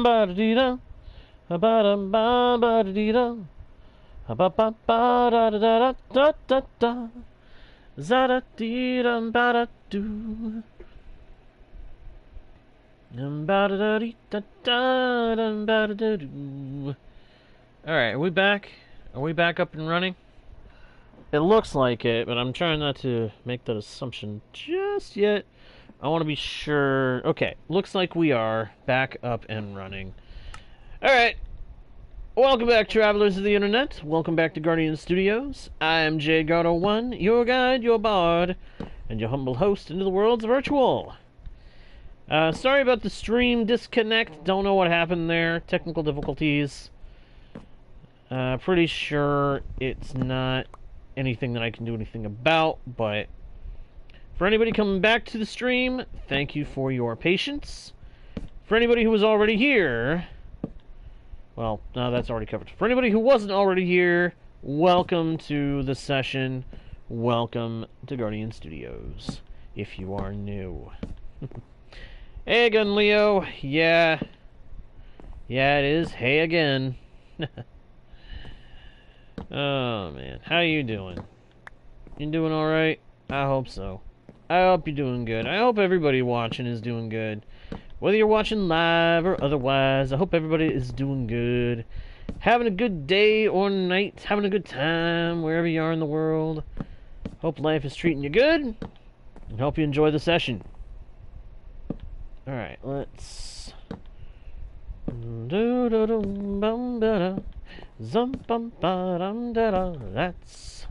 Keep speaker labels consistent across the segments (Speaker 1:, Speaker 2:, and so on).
Speaker 1: ba da dee da, ba da ba da dee da, ba ba ba da da da da da da, za da dee da ba da do, ba da da dee da da da ba da da do. All right, are we back? Are we back up and running? It looks like it, but I'm trying not to make that assumption just yet. I want to be sure. Okay, looks like we are back up and running. Alright, welcome back, travelers of the internet. Welcome back to Guardian Studios. I am JGardo1, your guide, your bard, and your humble host into the world's virtual. Sorry about the stream disconnect. Don't know what happened there. Technical difficulties. Pretty sure it's not anything that I can do anything about, but for anybody coming back to the stream, thank you for your patience. For anybody who was already here, well, no, that's already covered. For anybody who wasn't already here, welcome to the session. Welcome to Guardian Studios, if you are new. Hey again, Leo. Yeah, it is. Hey again. Oh, man. How you doing? You doing alright? I hope so. I hope you're doing good. I hope everybody watching is doing good. Whether you're watching live or otherwise, I hope everybody is doing good. Having a good day or night. Having a good time wherever you are in the world. Hope life is treating you good. And hope you enjoy the session. Alright, let's... That's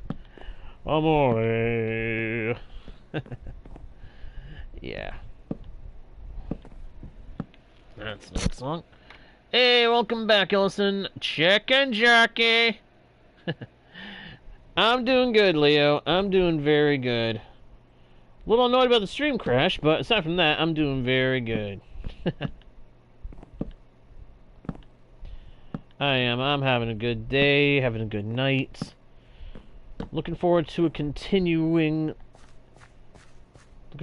Speaker 1: amore. Yeah. That's that song. Hey, welcome back, Ellison. Chicken jerky. I'm doing good, Leo. I'm doing very good. A little annoyed about the stream crash, but aside from that, I'm doing very good. I am. I'm having a good day, having a good night. Looking forward to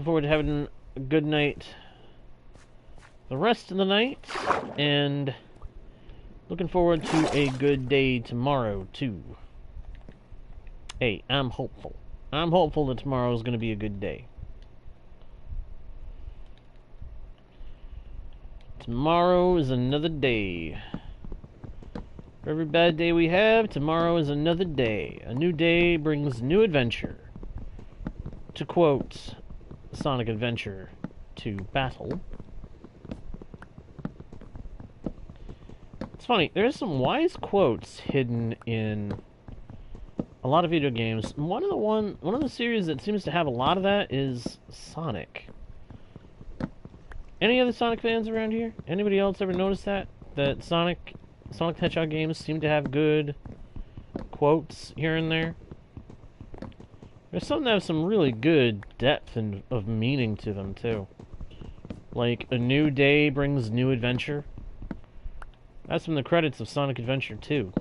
Speaker 1: having a good night the rest of the night, and looking forward to a good day tomorrow, too. Hey, I'm hopeful. I'm hopeful that tomorrow is going to be a good day. Tomorrow is another day. For every bad day we have, tomorrow is another day. A new day brings new adventure. To quote Sonic Adventure to Battle. It's funny, there's some wise quotes hidden in a lot of video games. One of the series that seems to have a lot of that is Sonic. Any other Sonic fans around here? Anybody else ever notice that? That Sonic the Hedgehog games seem to have good quotes here and there. There's some that have some really good depth and of meaning to them, too. Like, a new day brings new adventure. That's from the credits of Sonic Adventure 2.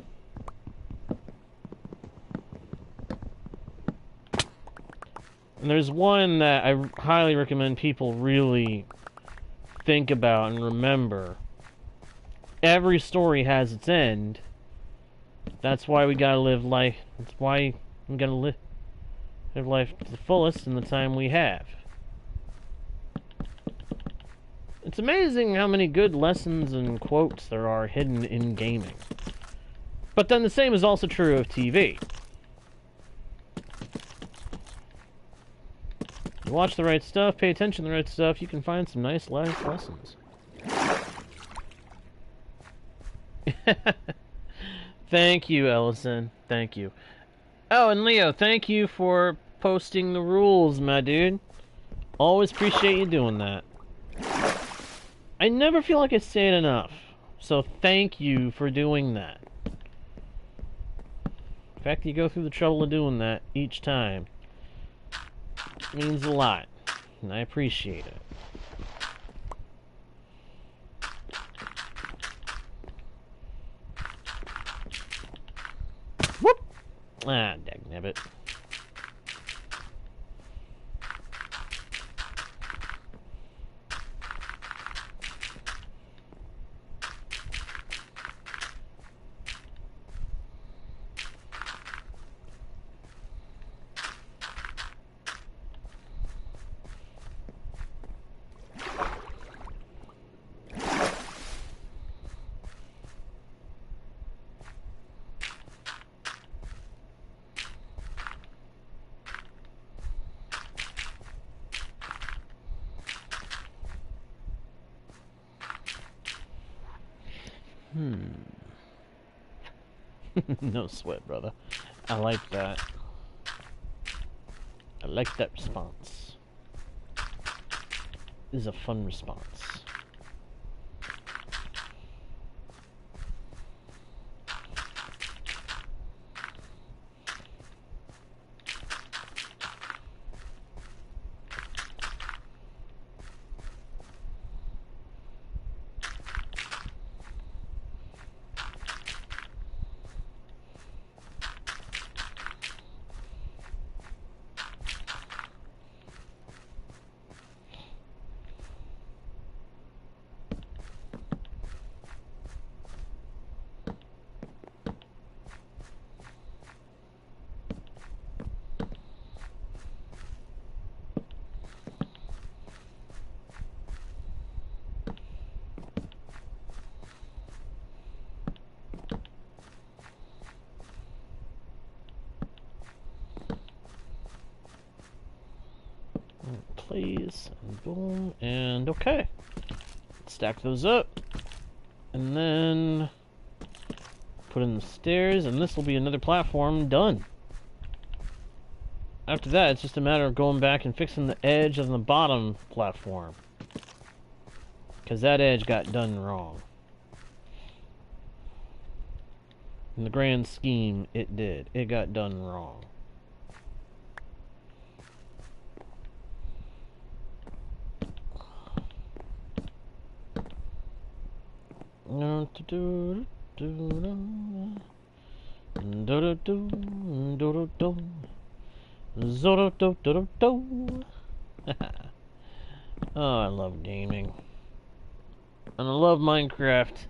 Speaker 1: And there's one that I highly recommend people really think about and remember. Every story has its end. That's why we gotta live life. That's why we gotta live life to the fullest in the time we have. It's amazing how many good lessons and quotes there are hidden in gaming. But then the same is also true of TV. You watch the right stuff, pay attention to the right stuff, you can find some nice life lessons. Thank you, Ellison. Thank you. Oh, and Leo, thank you for posting the rules, my dude. Always appreciate you doing that. I never feel like I say it enough, so thank you for doing that. The fact that you go through the trouble of doing that each time means a lot, and I appreciate it. Whoop! Ah, dagnabbit. No sweat, brother. I like that. I like that response. This is a fun response. Please, and boom, and okay. Stack those up, and then put in the stairs, and this will be another platform done. After that, it's just a matter of going back and fixing the edge of the bottom platform, because that edge got done wrong. In the grand scheme, it did. It got done wrong. Oh, I love gaming. And I love Minecraft.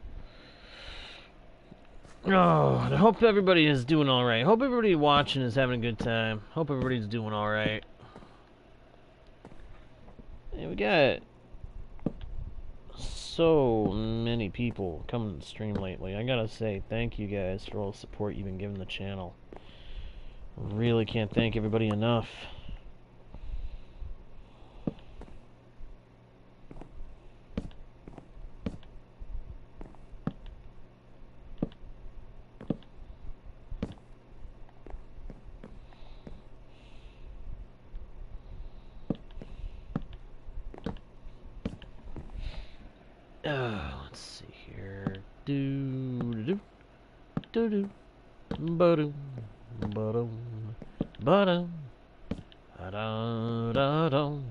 Speaker 1: Oh, I hope everybody is doing alright. Hope everybody watching is having a good time. Hope everybody's doing alright. Hey, we got so many people coming to the stream lately. I gotta say, thank you guys for all the support you've been giving the channel. Really can't thank everybody enough. Let's see here. Do do do ba-dum ba-dum ba-dum da-da-da-dum.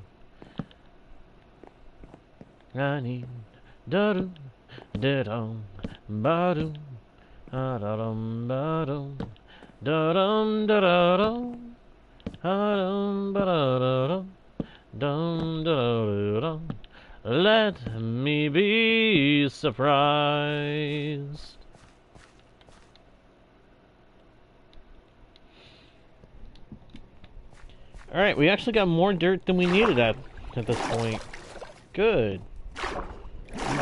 Speaker 1: I need da-dum da-dum ba-dum da-dum ba-dum da-dum da-da-dum da-dum ba-da-da-dum dum da-da-da-dum. Let me be surprised. Alright, we actually got more dirt than we needed at this point. Good.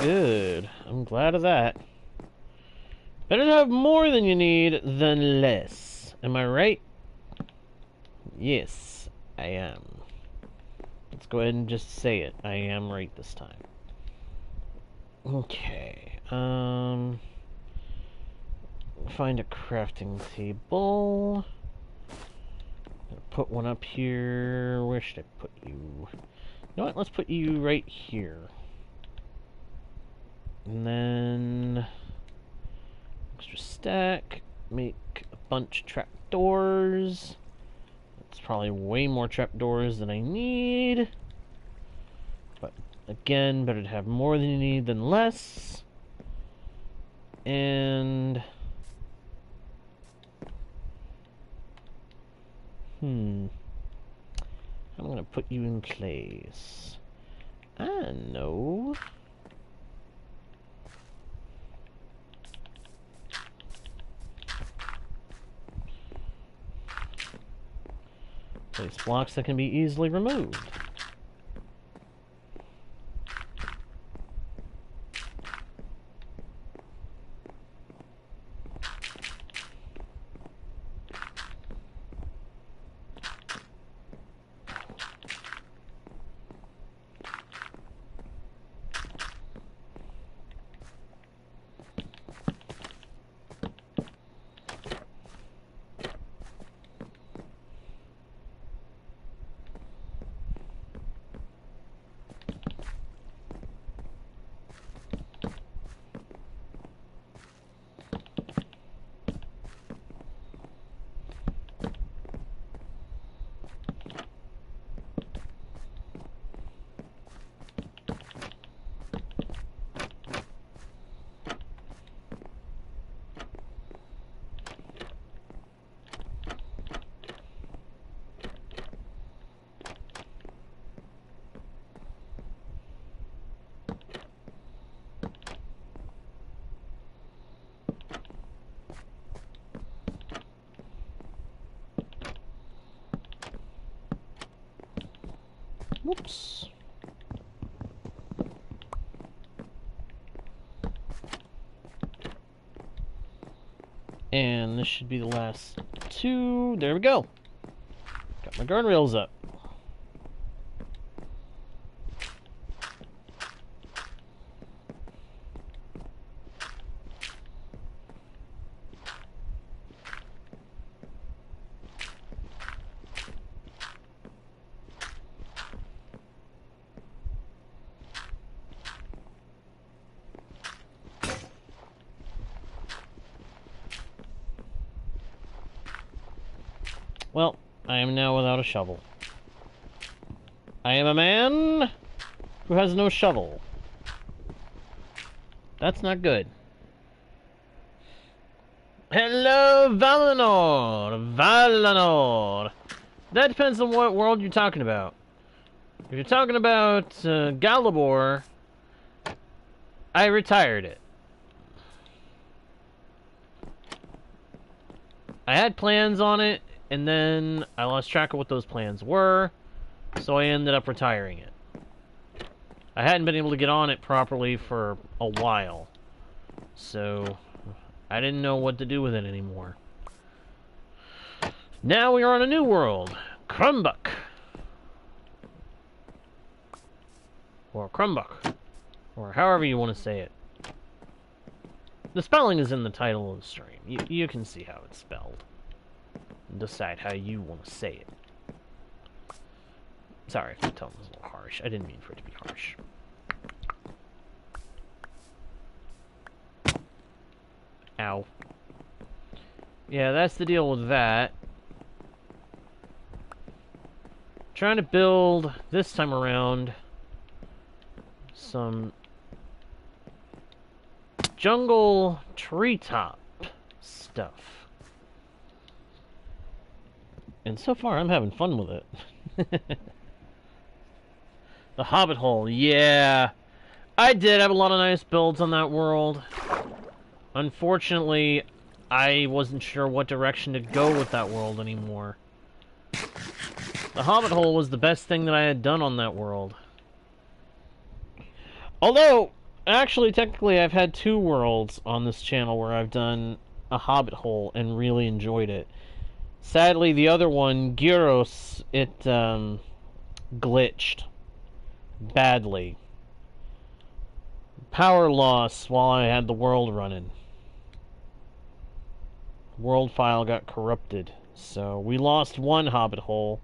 Speaker 1: Good. I'm glad of that. Better to have more than you need than less. Am I right? Yes, I am. Let's go ahead and just say it. I am right this time. Okay. Find a crafting table. Put one up here. Where should I put you? You know what? Let's put you right here. And then extra stack. Make a bunch of trapdoors. It's probably way more trapdoors than I need. But again, better to have more than you need than less. And I'm gonna put you in place. I know. Place blocks that can be easily removed. Whoops. And this should be the last two. There we go. Got my guardrails up. Well, I am now without a shovel. I am a man who has no shovel. That's not good. Hello, Valinor! Valinor! That depends on what world you're talking about. If you're talking about Galabor, I retired it. I had plans on it, and then I lost track of what those plans were, so I ended up retiring it. I hadn't been able to get on it properly for a while, so I didn't know what to do with it anymore. Now we are on a new world, Crumbach. Or Crumbach, or however you want to say it. The spelling is in the title of the stream. You can see how it's spelled. Decide how you want to say it. Sorry if the tone was a little harsh. I didn't mean for it to be harsh. Ow. Yeah, that's the deal with that. Trying to build, this time around, some jungle treetop stuff. And so far, I'm having fun with it. The Hobbit Hole, yeah. I did have a lot of nice builds on that world. Unfortunately, I wasn't sure what direction to go with that world anymore. The Hobbit Hole was the best thing that I had done on that world. Although, actually, technically, I've had two worlds on this channel where I've done a Hobbit Hole and really enjoyed it. Sadly, the other one, Gyros, it glitched badly. Power loss while I had the world running. World file got corrupted, so we lost one Hobbit Hole.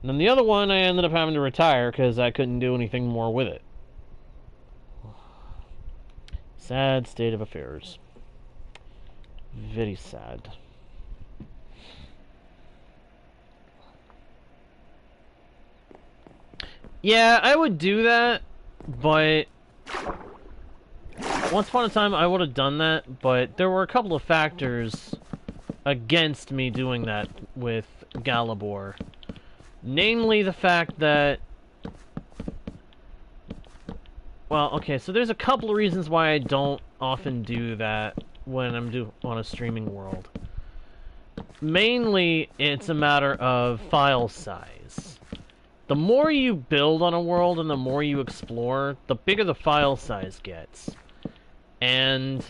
Speaker 1: And then the other one I ended up having to retire because I couldn't do anything more with it. Sad state of affairs. Very sad. Yeah, I would do that, but once upon a time I would have done that, but there were a couple of factors against me doing that with Galabor. Namely the fact that... Well, okay, so there's a couple of reasons why I don't often do that when I'm on a streaming world. Mainly, it's a matter of file size. The more you build on a world and the more you explore, the bigger the file size gets. And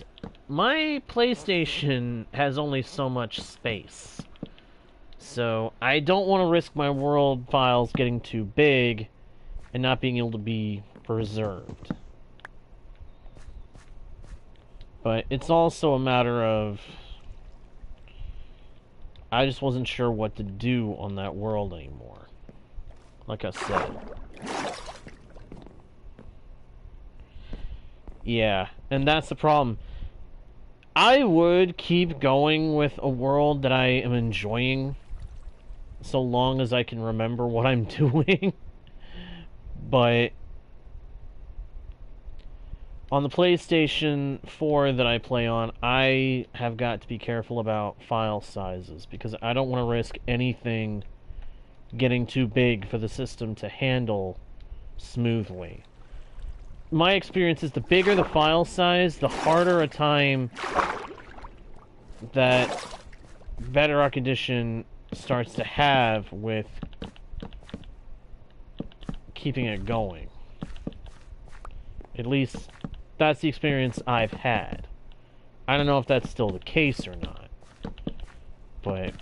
Speaker 1: my PlayStation has only so much space. So I don't want to risk my world files getting too big and not being able to be preserved. But it's also a matter of... I just wasn't sure what to do on that world anymore. Like I said. Yeah, and that's the problem. I would keep going with a world that I am enjoying so long as I can remember what I'm doing. But on the PlayStation 4 that I play on, I have got to be careful about file sizes because I don't want to risk anything getting too big for the system to handle smoothly. My experience is the bigger the file size, the harder a time that Bedrock Edition starts to have with keeping it going. At least, that's the experience I've had. I don't know if that's still the case or not. But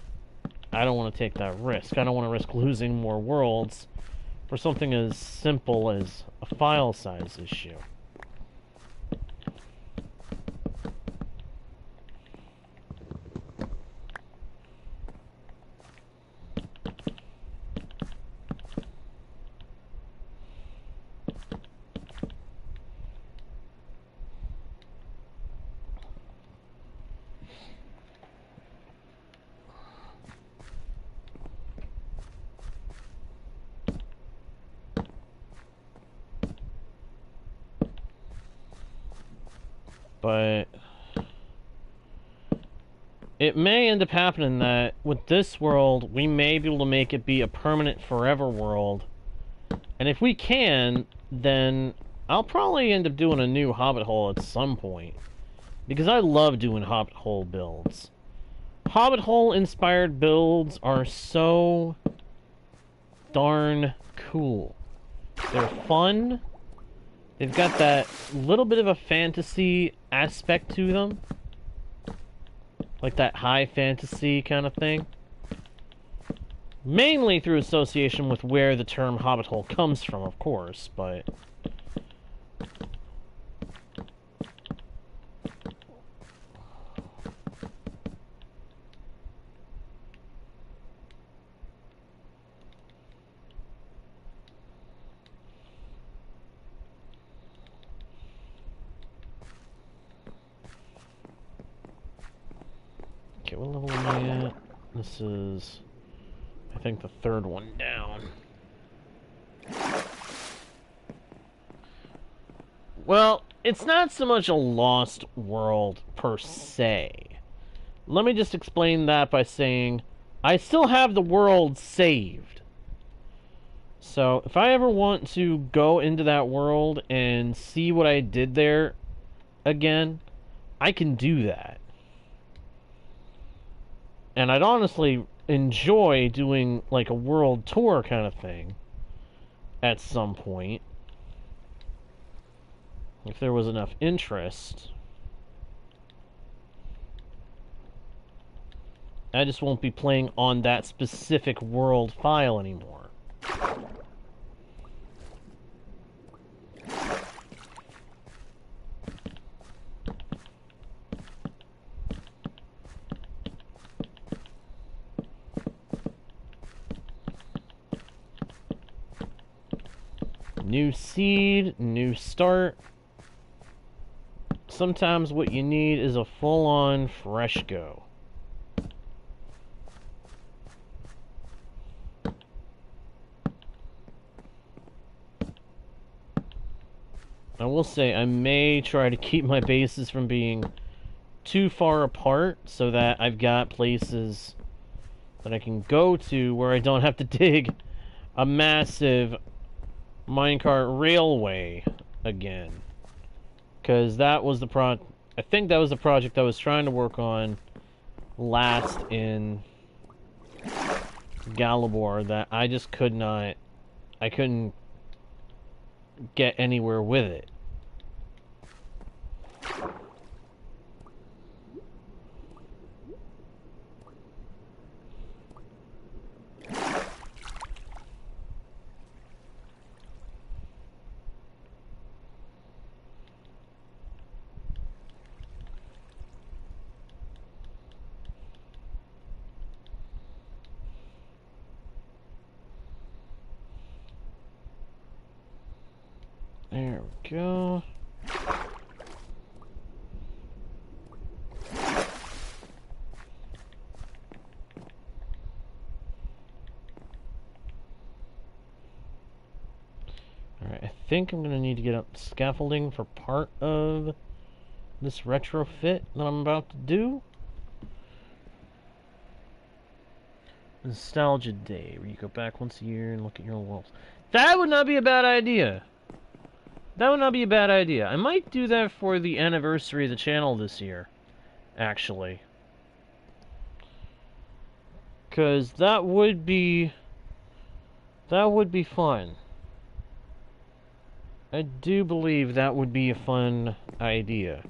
Speaker 1: I don't want to take that risk. I don't want to risk losing more worlds for something as simple as a file size issue. But it may end up happening that with this world, we may be able to make it be a permanent forever world. And if we can, then I'll probably end up doing a new Hobbit hole at some point. Because I love doing Hobbit hole builds. Hobbit hole inspired builds are so darn cool. They're fun. They've got that little bit of a fantasy aspect to them. Like that high fantasy kind of thing. Mainly through association with where the term Hobbit hole comes from, of course, but... Okay, what level am I at? This is, I think, the third one down. Well, it's not so much a lost world per se. Let me just explain that by saying I still have the world saved. So if I ever want to go into that world and see what I did there again, I can do that. And I'd honestly enjoy doing like a world tour kind of thing at some point. If there was enough interest. I just won't be playing on that specific world file anymore. New seed, new start. Sometimes what you need is a full-on fresh go. I will say I may try to keep my bases from being too far apart so that I've got places that I can go to where I don't have to dig a massive minecart railway again. Because that was the I think that was the project I was trying to work on last in Galibor that I just could not, I couldn't get anywhere with it. There we go. Alright, I think I'm going to need to get up scaffolding for part of this retrofit that I'm about to do. Nostalgia Day, where you go back once a year and look at your old worlds. That would not be a bad idea. That would not be a bad idea. I might do that for the anniversary of the channel this year, actually. Because that would be fun. I do believe that would be a fun idea.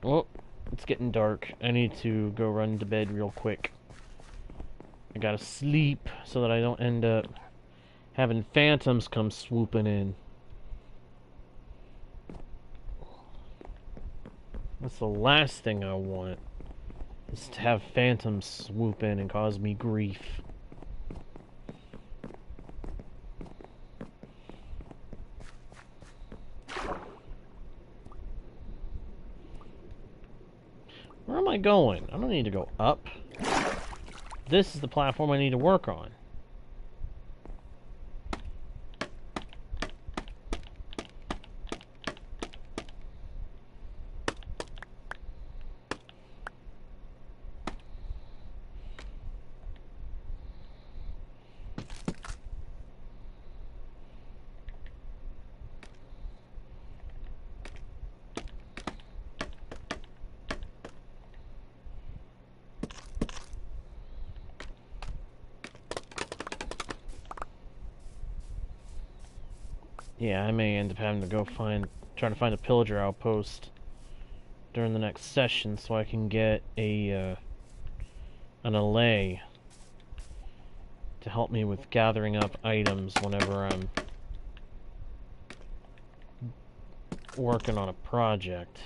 Speaker 1: Well, it's getting dark. I need to go run to bed real quick. I gotta sleep so that I don't end up having phantoms come swooping in. That's the last thing I want, is to have phantoms swoop in and cause me grief. Where am I going? I don't need to go up. This is the platform I need to work on. Yeah, I may end up having to go try to find a pillager outpost during the next session so I can get an allay to help me with gathering up items whenever I'm working on a project.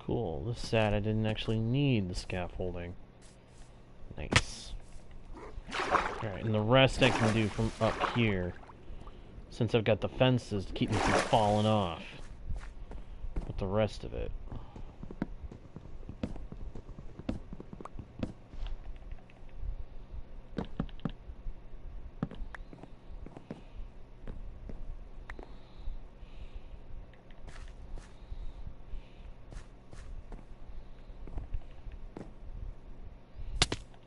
Speaker 1: Cool, this is sad I didn't actually need the scaffolding. Nice. Alright, and the rest I can do from up here, since I've got the fences to keep me from falling off with the rest of it.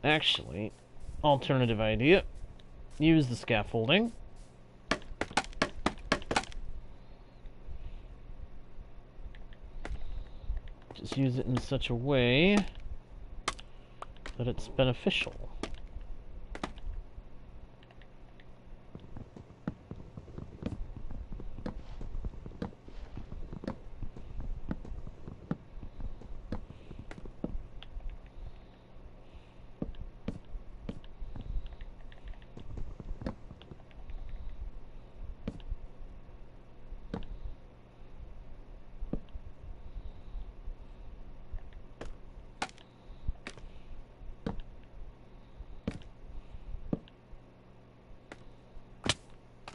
Speaker 1: Actually, alternative idea. Use the scaffolding. Just use it in such a way that it's beneficial.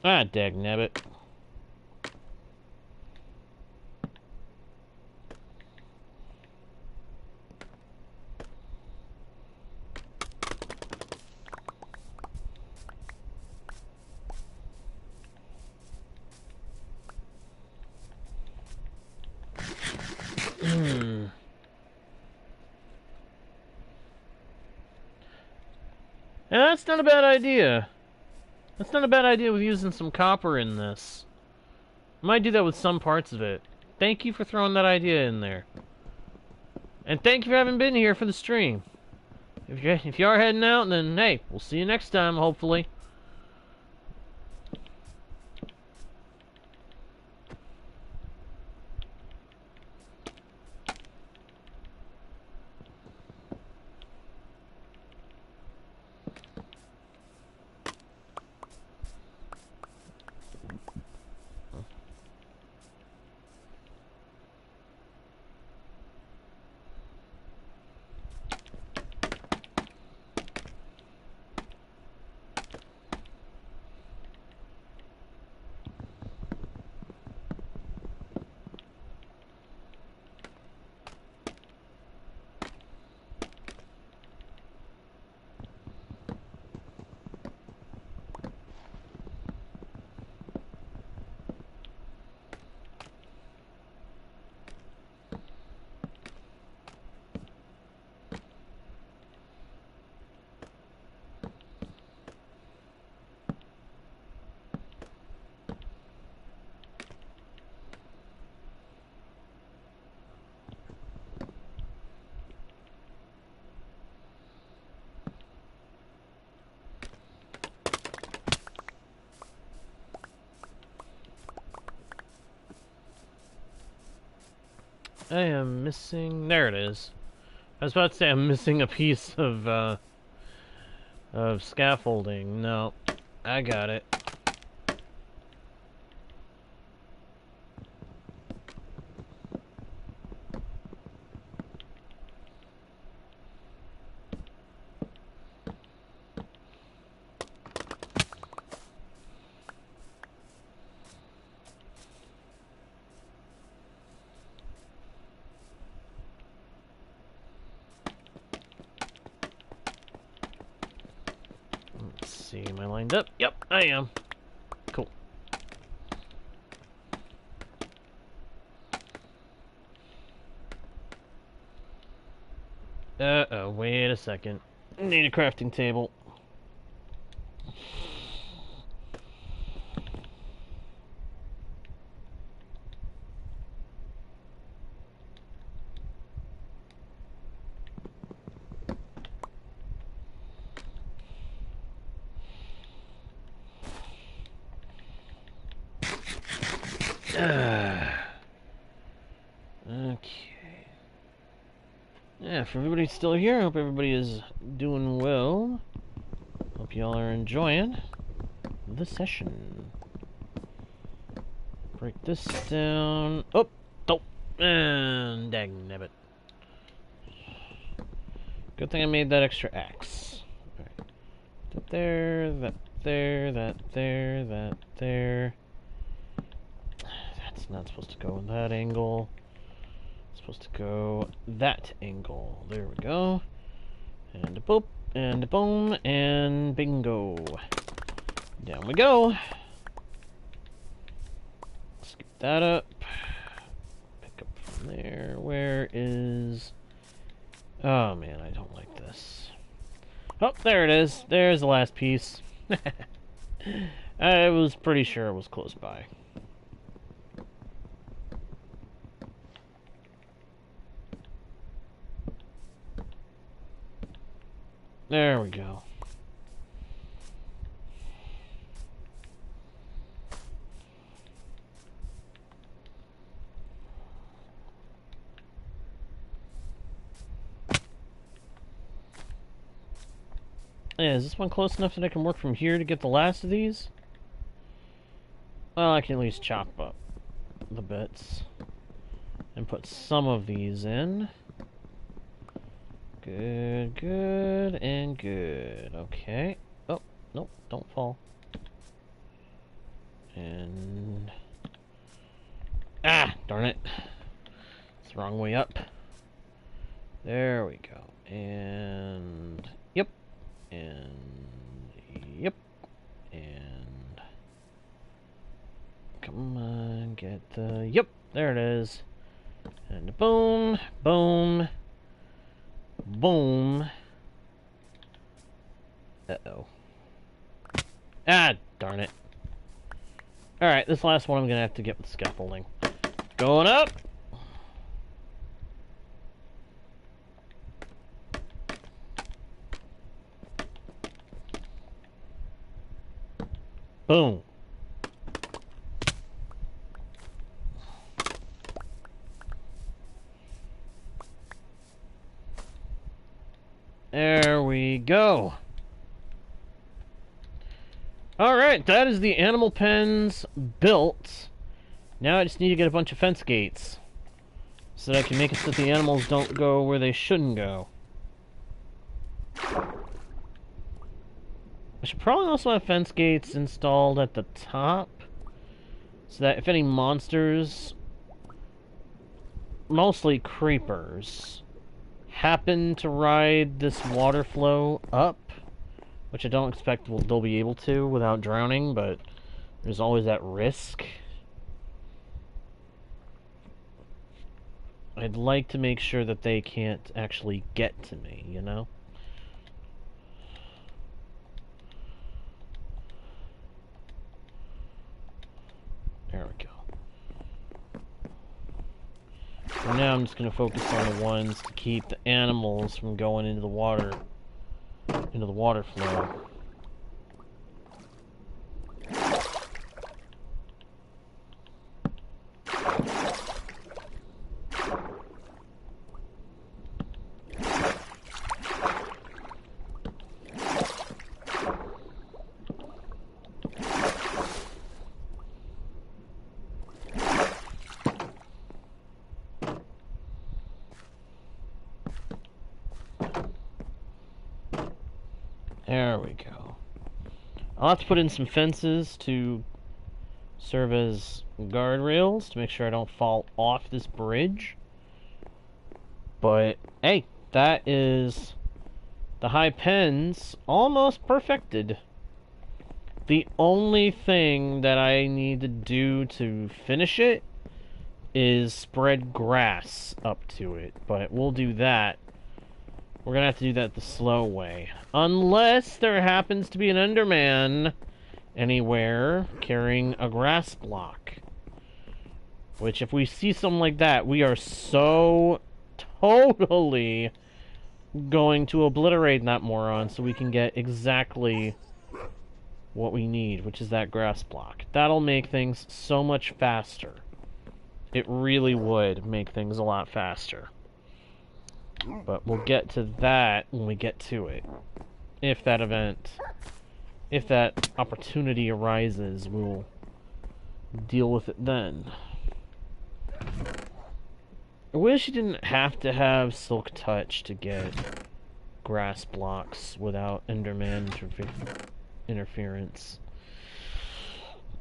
Speaker 1: Ah, dagnabbit. Yeah, that's not a bad idea. That's not a bad idea with using some copper in this. I might do that with some parts of it. Thank you for throwing that idea in there. And thank you for having been here for the stream. If you are heading out, then hey, we'll see you next time, hopefully. I am missing... There it is. I was about to say I'm missing a piece of scaffolding. No, I got it. See, am I lined up? Yep, I am. Cool. Uh-oh, wait a second. Need a crafting table. Okay. Yeah, if everybody's still here, I hope everybody is doing well. Hope y'all are enjoying the session. Break this down. Oh! Oh! And dagnabbit. Good thing I made that extra axe. Alright. That there, that there, that there, that there. That's not supposed to go in that angle. It's supposed to go that angle. There we go. And a boop, and a boom, and bingo. Down we go. Skip that up. Pick up from there. Where is... Oh man, I don't like this. Oh, there it is. There's the last piece. I was pretty sure it was close by. There we go. Yeah, is this one close enough that I can work from here to get the last of these? Well, I can at least chop up the bits and put some of these in. Good, good, and good. Okay. Oh, nope, don't fall. And... Ah, darn it. It's the wrong way up. There we go. And... Yep. And... Yep. And... Come on, get the... Yep, there it is. And boom, boom... Boom. Uh-oh. Ah, darn it. Alright, this last one I'm gonna have to get with scaffolding. Going up! Boom. There we go. Alright, that is the animal pens built. Now I just need to get a bunch of fence gates so that I can make it so that the animals don't go where they shouldn't go. I should probably also have fence gates installed at the top so that if any monsters, mostly creepers, happen to ride this water flow up, which I don't expect they'll be able to without drowning, but there's always that risk. I'd like to make sure that they can't actually get to me, you know? There we go. For now, I'm just going to focus on the ones to keep the animals from going into the water flow. There we go. I'll have to put in some fences to serve as guardrails to make sure I don't fall off this bridge. But, hey, that is the high pens almost perfected. The only thing that I need to do to finish it is spread grass up to it. But we'll do that. We're gonna have to do that the slow way. Unless there happens to be an Enderman anywhere carrying a grass block. Which, if we see something like that, we are so totally going to obliterate that moron so we can get exactly what we need, which is that grass block. That'll make things so much faster. It really would make things a lot faster. But we'll get to that when we get to it. If that opportunity arises, we'll deal with it then. I wish you didn't have to have Silk Touch to get grass blocks without Enderman interference.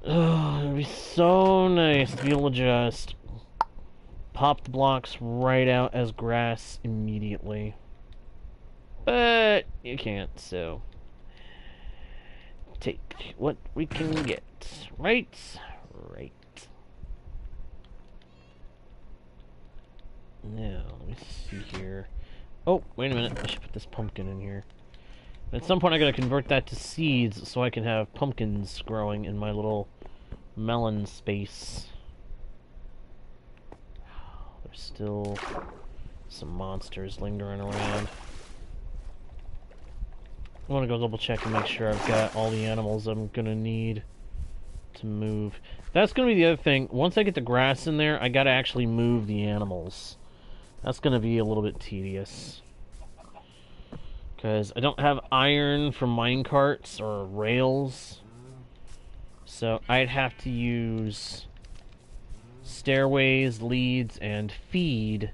Speaker 1: Oh, it'd be so nice to be able to just pop the blocks right out as grass immediately. But you can't, so take what we can get. Right? Right. Now, let me see here. Oh, wait a minute. I should put this pumpkin in here. At some point I gotta convert that to seeds so I can have pumpkins growing in my little melon space. There's still some monsters lingering around. I want to go double check and make sure I've got all the animals I'm gonna need to move. That's gonna be the other thing. Once I get the grass in there, I gotta actually move the animals. That's gonna be a little bit tedious. Because I don't have iron for minecarts or rails. So I'd have to use stairways, leads, and feed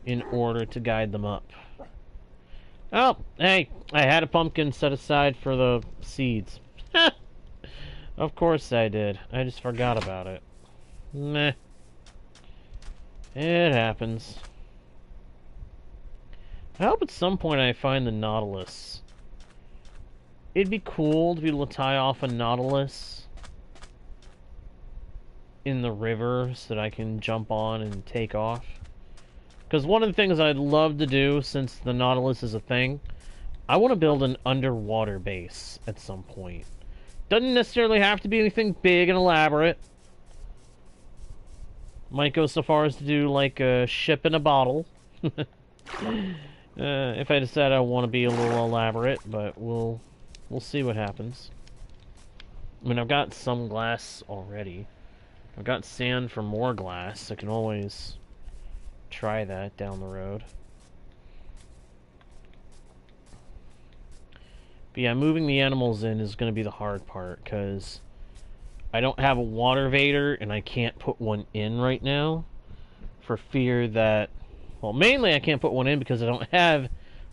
Speaker 1: in order to guide them up. Oh, hey, I had a pumpkin set aside for the seeds. Of course I did. I just forgot about it. Meh. It happens. I hope at some point I find the Nautilus. It'd be cool to be able to tie off a Nautilus in the river so that I can jump on and take off. Because one of the things I'd love to do, since the Nautilus is a thing, I want to build an underwater base at some point. Doesn't necessarily have to be anything big and elaborate. Might go so far as to do like a ship in a bottle. If I decide I want to be a little elaborate, but we'll see what happens. I mean, I've got some glass already. I've got sand for more glass. I can always try that down the road. But yeah, moving the animals in is going to be the hard part, because I don't have a water vader, and I can't put one in right now, for fear that... Well, mainly I can't put one in because I don't have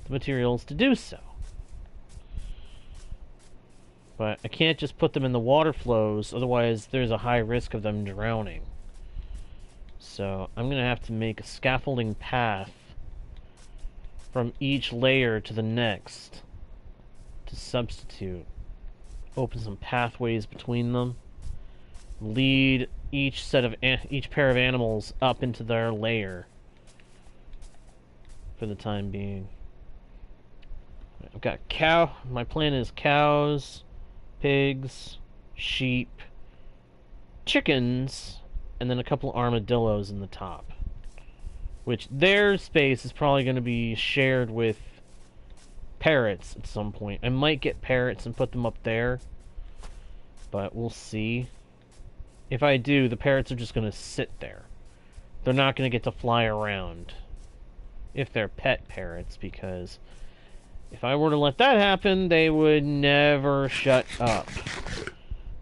Speaker 1: the materials to do so. But I can't just put them in the water flows, otherwise there's a high risk of them drowning. So I'm going to have to make a scaffolding path from each layer to the next to substitute. Open some pathways between them. Lead each pair of animals up into their layer for the time being. I've got cow. My plan is cows, pigs, sheep, chickens, and then a couple armadillos in the top. Which their space is probably going to be shared with parrots at some point. I might get parrots and put them up there, but we'll see. If I do, the parrots are just going to sit there. They're not going to get to fly around. If they're pet parrots, because if I were to let that happen, they would never shut up.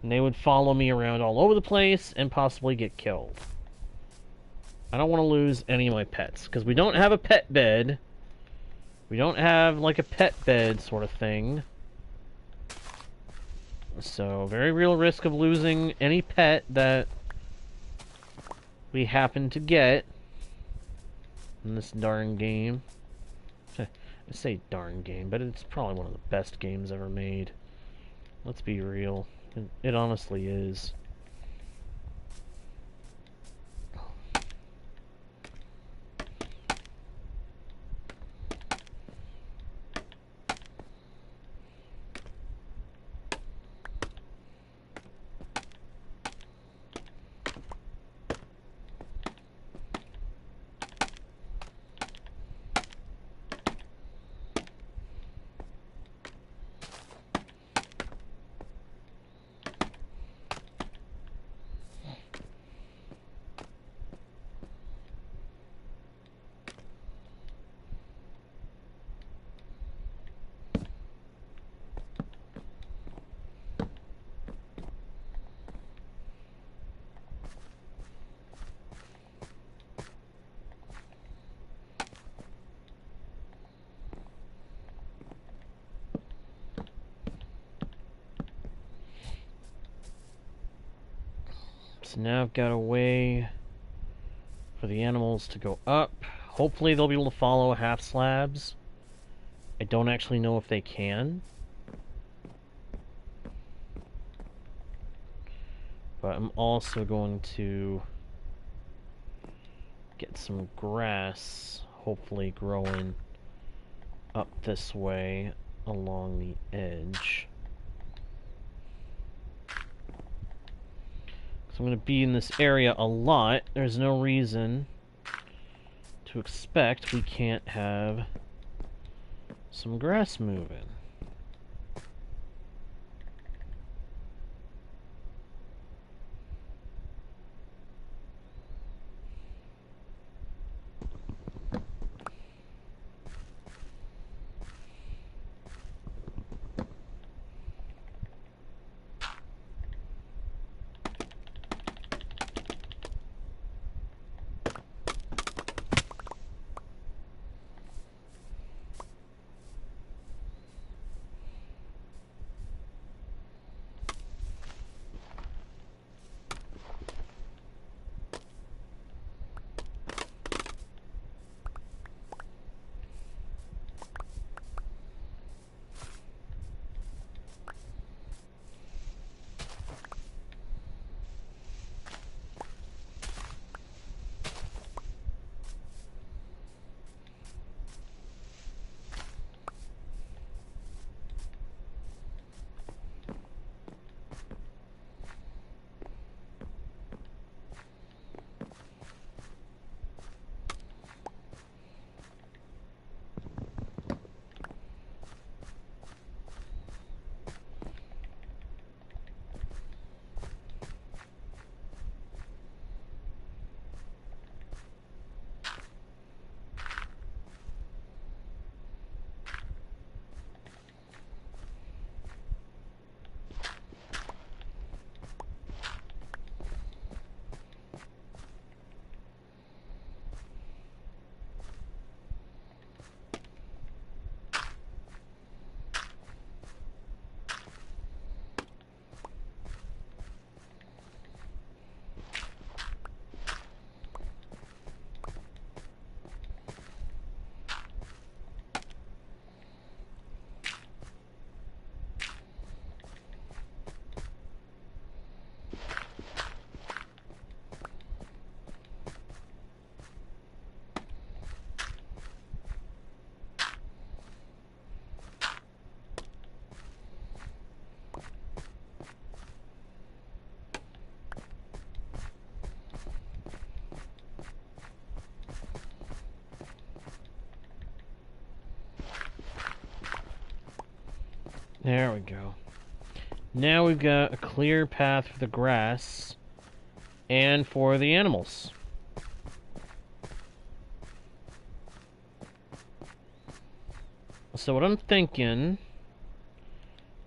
Speaker 1: And they would follow me around all over the place and possibly get killed. I don't want to lose any of my pets, because we don't have a pet bed. We don't have, like, a pet bed sort of thing. So, very real risk of losing any pet that we happen to get in this darn game. I say darn game, but it's probably one of the best games ever made. Let's be real. It honestly is. So now I've got a way for the animals to go up. Hopefully they'll be able to follow half slabs. I don't actually know if they can. But I'm also going to get some grass, hopefully growing up this way along the edge. So I'm going to be in this area a lot. There's no reason to expect we can't have some grass moving. There we go. Now we've got a clear path for the grass and for the animals. So what I'm thinking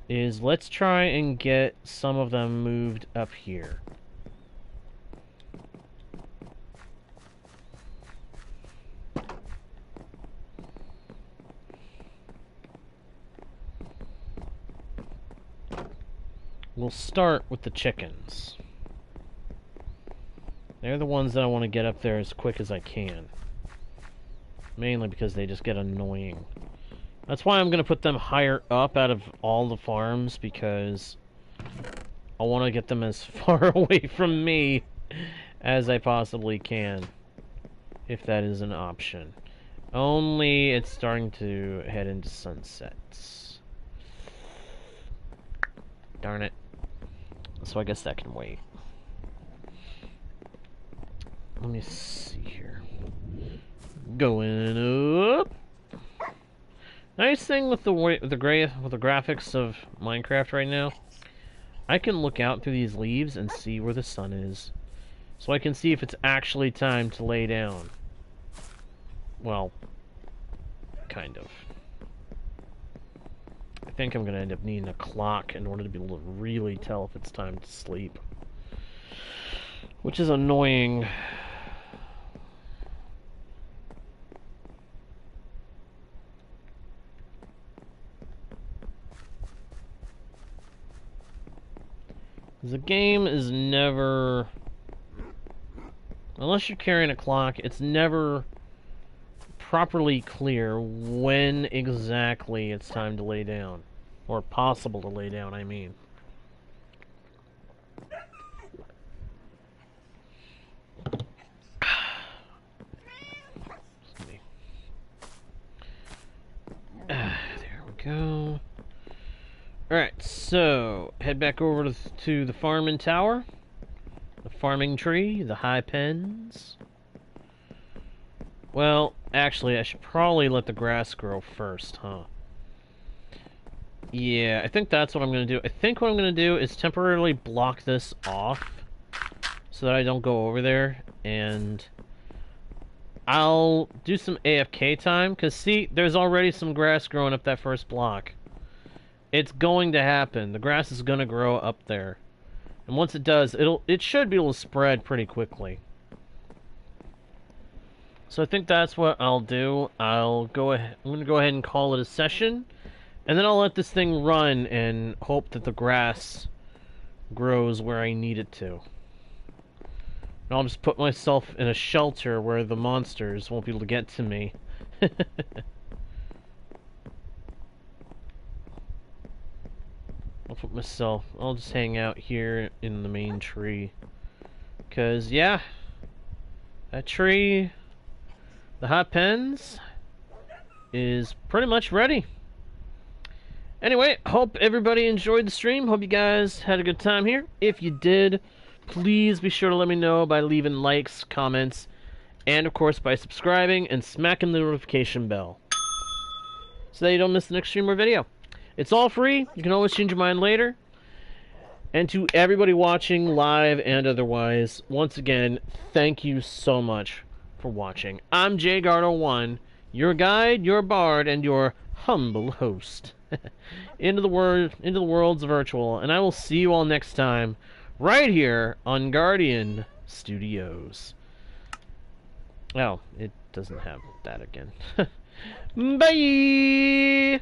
Speaker 1: is let's try and get some of them moved up here. we'll start with the chickens. They're the ones that I want to get up there as quick as I can. Mainly because they just get annoying. That's why I'm going to put them higher up out of all the farms, because I want to get them as far away from me as I possibly can, if that is an option. Only it's starting to head into sunsets. Darn it. So I guess that can wait. Let me see here. Going up. Nice thing with the graphics of Minecraft right now, I can look out through these leaves and see where the sun is, so I can see if it's actually time to lay down. Well, kind of. I think I'm gonna end up needing a clock in order to be able to really tell if it's time to sleep, which is annoying. The game is never, unless you're carrying a clock, it's never properly clear when exactly it's time to lay down. Or possible to lay down, I mean. There we go. Alright, so head back over to the farming tower, the farming tree, the high pens. Well, actually, I should probably let the grass grow first, huh? Yeah, I think that's what I'm going to do. I think what I'm going to do is temporarily block this off so that I don't go over there, and I'll do some AFK time, because see, there's already some grass growing up that first block. It's going to happen. The grass is going to grow up there. And once it does, it should be able to spread pretty quickly. So I think that's what I'll do. I'm going to go ahead and call it a session. And then I'll let this thing run and hope that the grass grows where I need it to. And I'll just put myself in a shelter where the monsters won't be able to get to me. I'll just hang out here in the main tree. Because, yeah, that tree, the hot pens, is pretty much ready. Anyway, hope everybody enjoyed the stream. Hope you guys had a good time here. If you did, please be sure to let me know by leaving likes, comments, and of course by subscribing and smacking the notification bell so that you don't miss the next stream or video. It's all free. You can always change your mind later. And to everybody watching live and otherwise, once again, thank you so much for watching. I'm JGardo1, your guide, your bard, and your humble host into the worlds of virtual, and I will see you all next time right here on Guardian Studios. Oh, it doesn't have that again. Bye.